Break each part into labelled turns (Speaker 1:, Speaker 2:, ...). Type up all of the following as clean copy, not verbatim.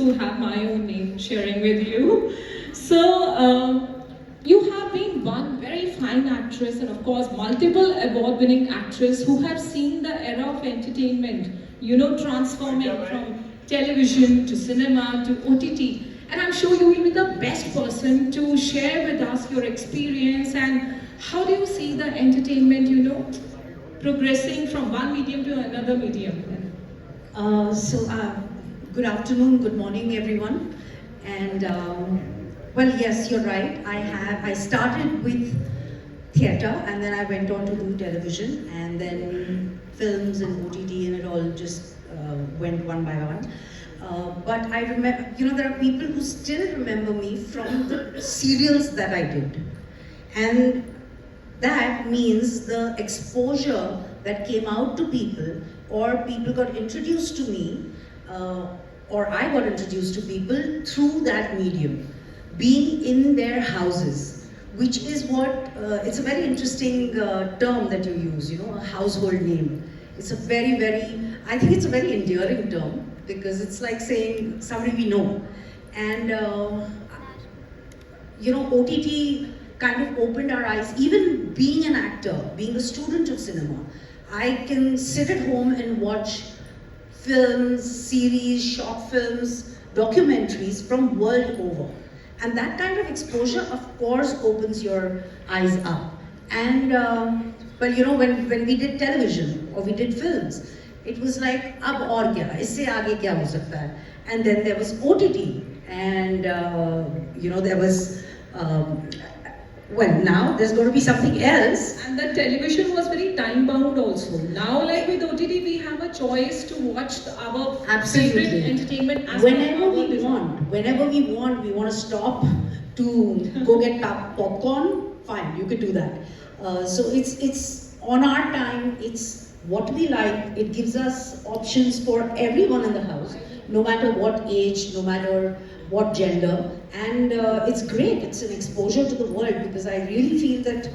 Speaker 1: to have my own name sharing with you. So, you have been one very fine actress and of course multiple award-winning actress who have seen the era of entertainment, transforming from television to cinema to OTT. And I'm sure you will be the best person to share with us your experience and how do you see the entertainment, progressing from one medium to another medium.
Speaker 2: Good afternoon, good morning, everyone. And well, yes, you're right. I started with theatre, and then I went on to do television, and then films and OTT, and it all just went one by one. But I remember, there are people who still remember me from the serials that I did, and that means the exposure that came out to people, or people got introduced to me, or I got introduced to people through that medium, being in their houses, which is what, it's a very interesting term that you use, a household name. It's a I think it's a very endearing term, because it's like saying somebody we know. And, OTT kind of opened our eyes. Even being an actor, being a student of cinema, I can sit at home and watch films, series, short films, documentaries from world over. And that kind of exposure, of course, opens your eyes up. And, when we did television or we did films, it was like, ab aur kya, isse aage kya ho sakta hai? And then there was OTT, and, there was, well, now there's going to be something else.
Speaker 1: And the television was very time bound also. Now, like with OTT, we have a choice to watch our favorite entertainment as
Speaker 2: whenever we want. We want to stop to go get popcorn. Fine, you could do that. So it's on our time. It's what we like. It gives us options for everyone in the house, no matter what age, no matter what gender, and it's great. It's an exposure to the world, because I really feel that,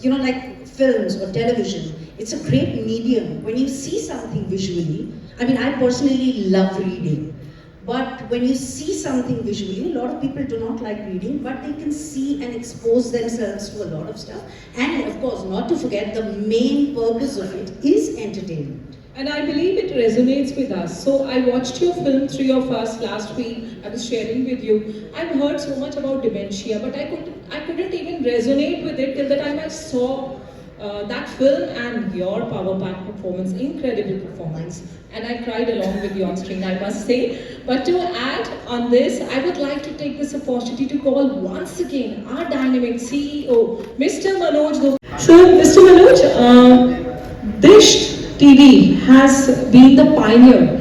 Speaker 2: like films or television, it's a great medium. When you see something visually, I personally love reading, but when you see something visually, a lot of people do not like reading, but they can see and expose themselves to a lot of stuff. And of course, not to forget, the main purpose of it is entertainment.
Speaker 1: And I believe it resonates with us. So I watched your film, Three of Us, last week. I was sharing with you. I've heard so much about dementia, but I couldn't even resonate with it till the time I saw that film and your power pack performance, incredible performance. And I cried along with you on screen, I must say. But to add on this, I would like to take this opportunity to call once again our dynamic CEO, Mr. Manoj Gupta. So, Mr. Manoj, Dish TV has been the pioneer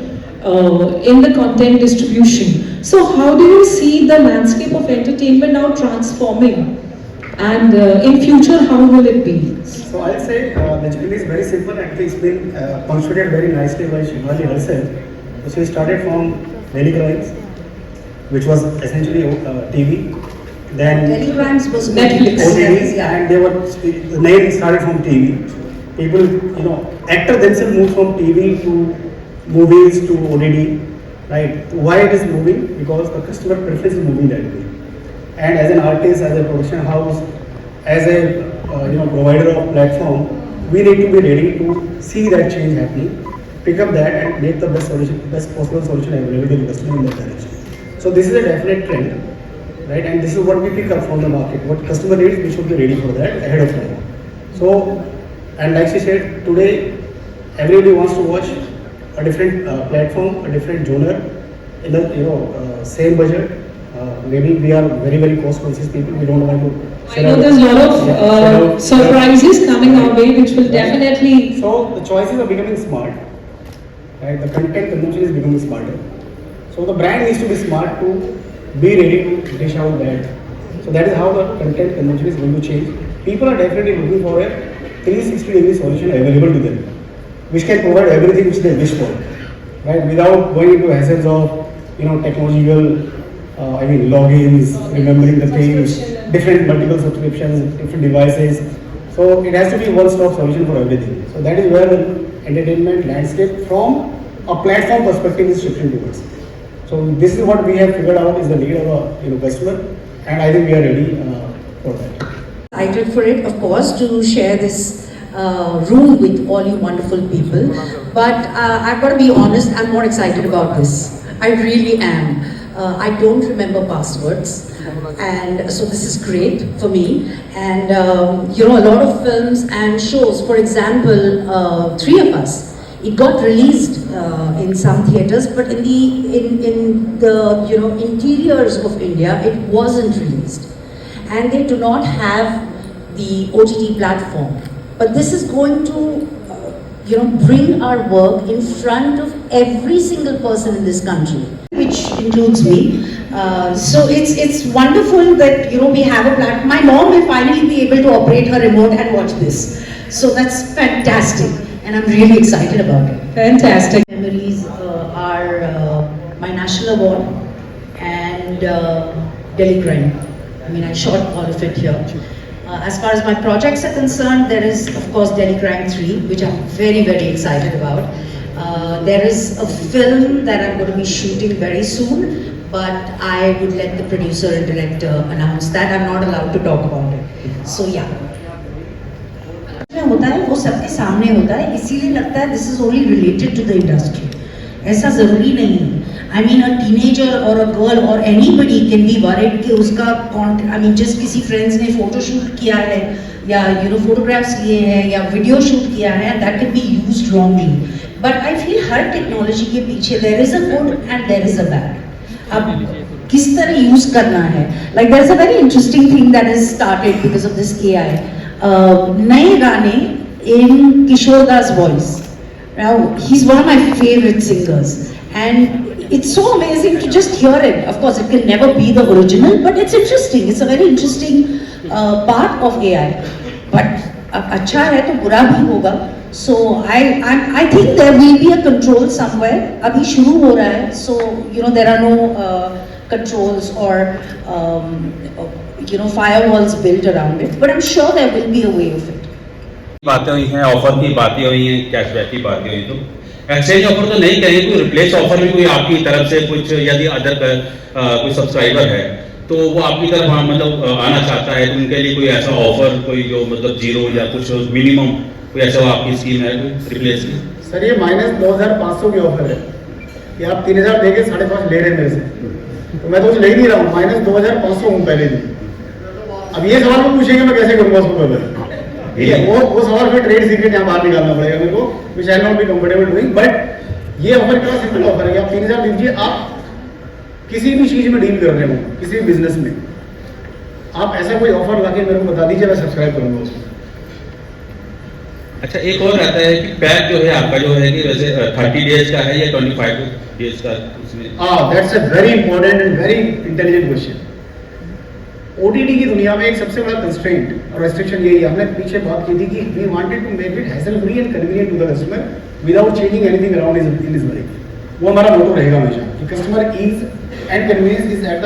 Speaker 1: in the content distribution. So how do you see the landscape of entertainment now transforming? And in future, how will it be?
Speaker 3: So I'll say the journey is very simple, and it's been punctuated very nicely by Shivali herself. So we started from Daily Crimes, which was essentially TV. Then
Speaker 2: Daily Crimes was Netflix.
Speaker 3: OTT, and the name started from TV. People, actors themselves move from TV to movies to OTT, right? Why it is moving? Because the customer preference is moving that way. And as an artist, as a production house, as a provider of platform, we need to be ready to see that change happening, pick up that and make the best possible solution available to the customer in that direction. So this is a definite trend, right? And this is what we pick up from the market. What customer needs, we should be ready for that ahead of time. So. And like she said, today everybody wants to watch a different platform, a different genre, in the same budget. Maybe we are very, very cost conscious people. We don't want to.
Speaker 1: I know there's a lot of surprises coming our way, which will definitely.
Speaker 3: So the choices are becoming smart, right? The content consumption is becoming smarter. So the brand needs to be smart to be ready to dish out that. So that is how the content consumption is going to change. People are definitely looking for a 360-degree solution available to them, which can provide everything which they wish for, right? Without going into hassles of, technological, logins, remembering the things, different multiple subscriptions, different devices. So it has to be one-stop solution for everything. So that is where the entertainment landscape from a platform perspective is shifting towards. So this is what we have figured out is the need of a customer, and I think we are ready for that.
Speaker 2: Excited for it, of course, to share this room with all you wonderful people. But I've got to be honest, I'm more excited about this. I really am. I don't remember passwords, and so this is great for me. And you know, a lot of films and shows, for example, Three of Us. It got released in some theaters, but in the you know, interiors of India, it wasn't released, and they do not have the OTT platform. But this is going to you know, bring our work in front of every single person in this country, which includes me. So it's wonderful that, you know, we have a platform. My mom will finally be able to operate her remote and watch this. So that's fantastic, and I'm really excited about it.
Speaker 1: Fantastic.
Speaker 2: Memories are my national award and Delhi Crime. I mean, I shot all of it here. As far as my projects are concerned, there is, of course, Delhi Crime 3, which I'm very, very excited about. There is a film that I'm going to be shooting very soon, but I would let the producer and director announce that. I'm not allowed to talk about it. So, yeah. होता है वो सबके सामने होता है, इसीलिए लगता है this is only related to the industry. ऐसा ज़रूरी नहीं है. I mean, a teenager or a girl or anybody can be worried कि उसका I mean, just किसी friends ने photo shoot किया है या you know photographs लिए हैं या video shoot किया है, that can be used wrongly. But I feel her technology के पीछे there is a good and there is a bad. अब किस तरह use करना है? Like there's a very interesting thing that has started because of this AI. नए गाने in Kishore Das voice. Now he's one of my favorite singers, and it's so amazing to just hear it. Of course, it can never be the original, but it's interesting. It's a very interesting part of AI. But अच्छा है तो बुरा भी होगा. So I think there will be a control somewhere. अभी शुरू हो रहा है. So you know there are no controls or you know firewalls built around it. But I'm sure there will be a way of it.
Speaker 4: बातें हुई हैं, offer की बातें हुई हैं, कैशबैक की बातें हुई, तो एक्सचेंज ऑफर तो नहीं कहें, कोई रिप्लेस ऑफर भी कोई आपकी तरफ से कुछ यदि अदर कोई सब्सक्राइबर है तो वो आपकी तरफ मतलब आना चाहता है तो उनके लिए कोई ऐसा ऑफर कोई जो मतलब जीरो या कुछ मिनिमम कोई ऐसा आपकी स्कीम है कोई रिप्लेस की?
Speaker 3: सर ये -2500 की ऑफर है कि आप 3000 देके 5.5 ले रहे हैं मेरे से, तो मैं तो ले नहीं रहा हूँ, -2500 हूँ पहले भी. अब ये सवाल को पूछेंगे मैं कैसे करूँगा उसको कवर? ठीक है, वो सवाल में ट्रेड सीक्रेट यहाँ बाहर निकालना पड़ेगा मेरे को, which I not be comfortable doing. But ये ऑफर क्या सिंपल ऑफर है, आप 3000 दीजिए. आप किसी भी चीज में डील कर रहे हो, किसी भी बिजनेस में, आप ऐसा कोई ऑफर लाके मेरे को बता दीजिए, मैं सब्सक्राइब करूंगा उसको.
Speaker 4: अच्छा, एक और रहता है कि पैक जो है आपका जो है कि वैसे 30 डेज का है या 25 डेज का उसमें?
Speaker 3: That's a very important and very intelligent question. OTT की दुनिया में एक सबसे बड़ा कंस्ट्रेंट और रेस्ट्रिक्शन यही है. हमने पीछे बात की थी कि we wanted to make it hassle free and convenient to the customer without changing anything around in his life. वो हमारा मोटो रहेगा हमेशा कि customer ease and convenience is at the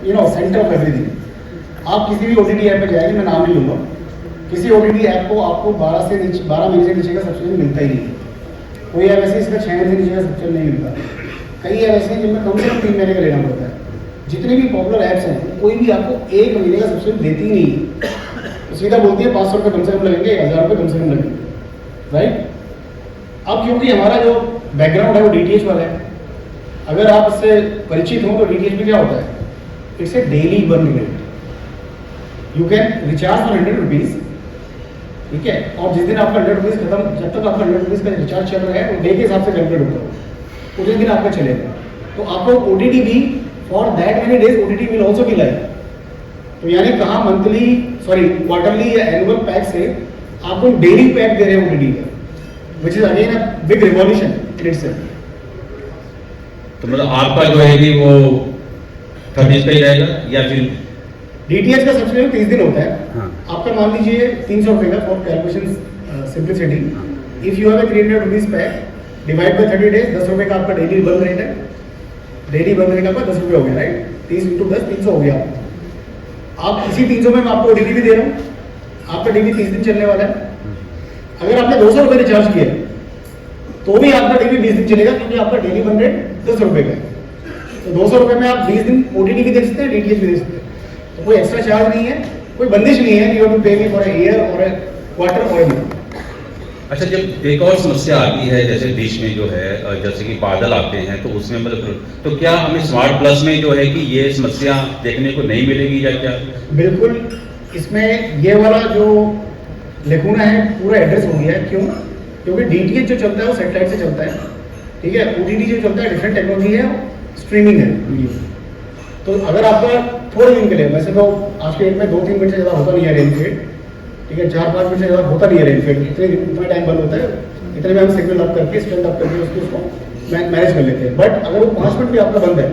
Speaker 3: you know centre of everything. आप किसी भी OTT app पे जाएंगे, मैं नाम नहीं लूंगा, किसी ओटीटी ऐप को आपको 12 महीने से नीचे का सब्सक्रिप्शन मिलता ही नहीं. कोई ऐप ऐसे इसका 6 महीने से नीचे का सब्सक्रिप्शन नहीं मिलता. कई ऐप ऐसे हैं जिनमें कम से कम 3 महीने का लेना पड़ता है. जितने भी पॉपुलर ऐप्स हैं कोई भी आपको 1 महीने का सब्सक्रिप्शन देती ही नहीं, तो सीधा बोलती है 500 रुपये कम से कम लगेंगे, 1000 रुपये कम से कम लगेंगे, राइट. अब क्योंकि हमारा जो बैकग्राउंड है वो डीटीएच वाला है, अगर आप इससे परिचित हो तो डीटीएच में क्या होता है, it's a daily burn rate. You can recharge for 100 rupees, ठीक है, और जिस दिन आपका 100 रुपीज़ खत्म, जब तक आपका 100 रुपीज़ का रिचार्ज चल रहा है वो डे के हिसाब से कैलकुलेट होगा, उस दिन आपका चलेगा. तो आपको ओटीटी भी for that many days OTT will also be live. तो यानी कहाँ मंथली क्वार्टरली या एनुअल पैक से आपको डेली पैक दे रहे हैं ओटीटी का, which is again a big revolution in itself.
Speaker 4: तो मतलब आपका जो है कि वो 30 पे ही रहेगा या फिर
Speaker 3: डीटीएच का सब्सक्रिप्शन 30 दिन होता है.
Speaker 4: हाँ.
Speaker 3: आपका मान लीजिए 300 रुपये का for calculation simplicity. If you have a 300 rupees pack divide by 30 days, 10 रुपये का आपका डेली बर्न रेट है. डेली बर्न रेट आपका 10 रुपये हो गया, राइट. 30 × 10 300 हो गया. आप इसी 300 में मैं आपको ओटीटी भी दे रहा हूँ, आपका डेली 30 दिन चलने वाला है. अगर आपने 200 रुपये रिचार्ज किया तो भी आपका डेली 20 दिन चलेगा, क्योंकि आपका डेली बर्न रेट 10 रुपये का है. तो 200 रुपये में आप 20 दिन OTT भी देख सकते हैं, DTH भी देख सकते हैं। तो कोई एक्स्ट्रा चार्ज नहीं है, कोई बंदिश नहीं है, यू हैव टू पे मी फॉर अ ईयर और अ क्वार्टर और अ मंथ।
Speaker 4: अच्छा, जब एक और समस्या आती है जैसे डिश में जो है जैसे कि बादल आते हैं तो उसमें मतलब तो क्या हमें स्मार्ट प्लस में जो है कि ये समस्या देखने को नहीं मिलेगी या क्या?
Speaker 3: बिल्कुल, इसमें ये वाला जो लेकुना है पूरा एड्रेस हो गया है। क्यों? क्योंकि DTH जो चलता है वो सेटेलाइट से चलता है, ठीक है। OTT जो चलता है डिफरेंट टेक्नोलॉजी है, स्ट्रीमिंग है वीडियो। तो अगर आपका थोड़े दिन के लिए, वैसे तो आज के डेट में 2-3 मिनट से ज़्यादा होता नहीं है रेनफेड, ठीक है, 4-5 मिनट से ज़्यादा होता नहीं है रेनफेड, इतना टाइम बंद होता है, इतने में हम सिग्नल अप करके स्ट्रेंथ अप करके उसको मैनेज कर लेते हैं। बट अगर वो 5 मिनट भी आपका बंद है,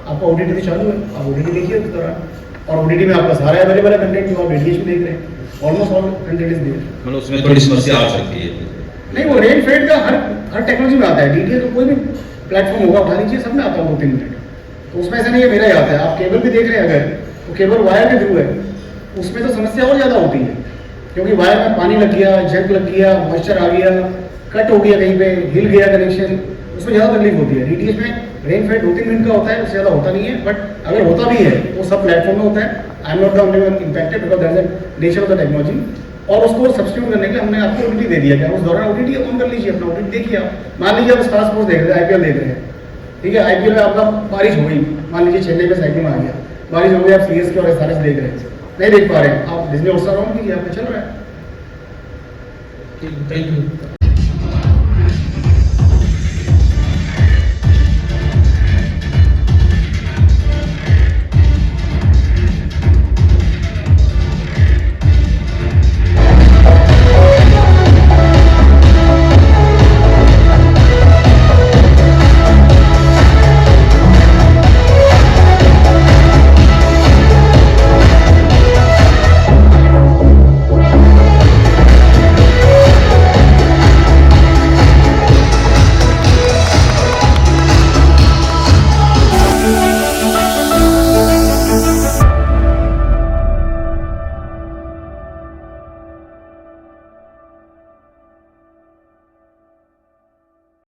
Speaker 3: आपका OTT तो चालू है, आप OTT देखिए उस दौरान, और OTT में आपका सारा अवेलेबल है कंटेंट जो आप DTH में देख रहे हैं, almost all content is there.
Speaker 4: मतलब उसमें थोड़ी समस्या आ सकती है।
Speaker 3: नहीं, वो रेनफेड का हर टेक्नोलॉजी में आता है। DTH तो कोई भी प्लेटफॉर्म होगा उठा लीजिए, सब में आता है 2-3 मिनट। तो उसमें ऐसा नहीं है मेरा ही आता है। आप केबल भी देख रहे हैं अगर, तो केबल वायर के थ्रू है, उसमें तो समस्या और ज़्यादा होती है, क्योंकि वायर में पानी लग गया, जंग लग गया, मॉइस्चर आ गया, कट हो गया, कहीं पे हिल गया कनेक्शन, उसमें ज़्यादा तकलीफ होती है। DTH में रेनफेड 2-3 मिनट का होता है, उससे ज़्यादा होता नहीं है। बट अगर होता भी है वो सब प्लेटफॉर्म में होता है। I am not the only one impacted because that is the nature of the technology. और उसको सब्स्टिट्यूट करने के लिए हमने आपको OTT दे दिया। क्या उस दौरान OTT ऑन कर लीजिए, अपना OTT देखिए। आप मान लीजिए आप स्टार स्पोर्ट्स देख रहे हैं, IPL देख रहे हैं, ठीक है। IPL में आपका बारिश हो गई, मान लीजिए चेन्नई में साइकिल में आ गया, बारिश हो गई, आप CSK और SRH देख रहे हैं, नहीं देख पा रहे हैं, आप डिज्नी हॉटस्टार ऑन कीजिए, आपका चल रहा है।
Speaker 5: Thank you.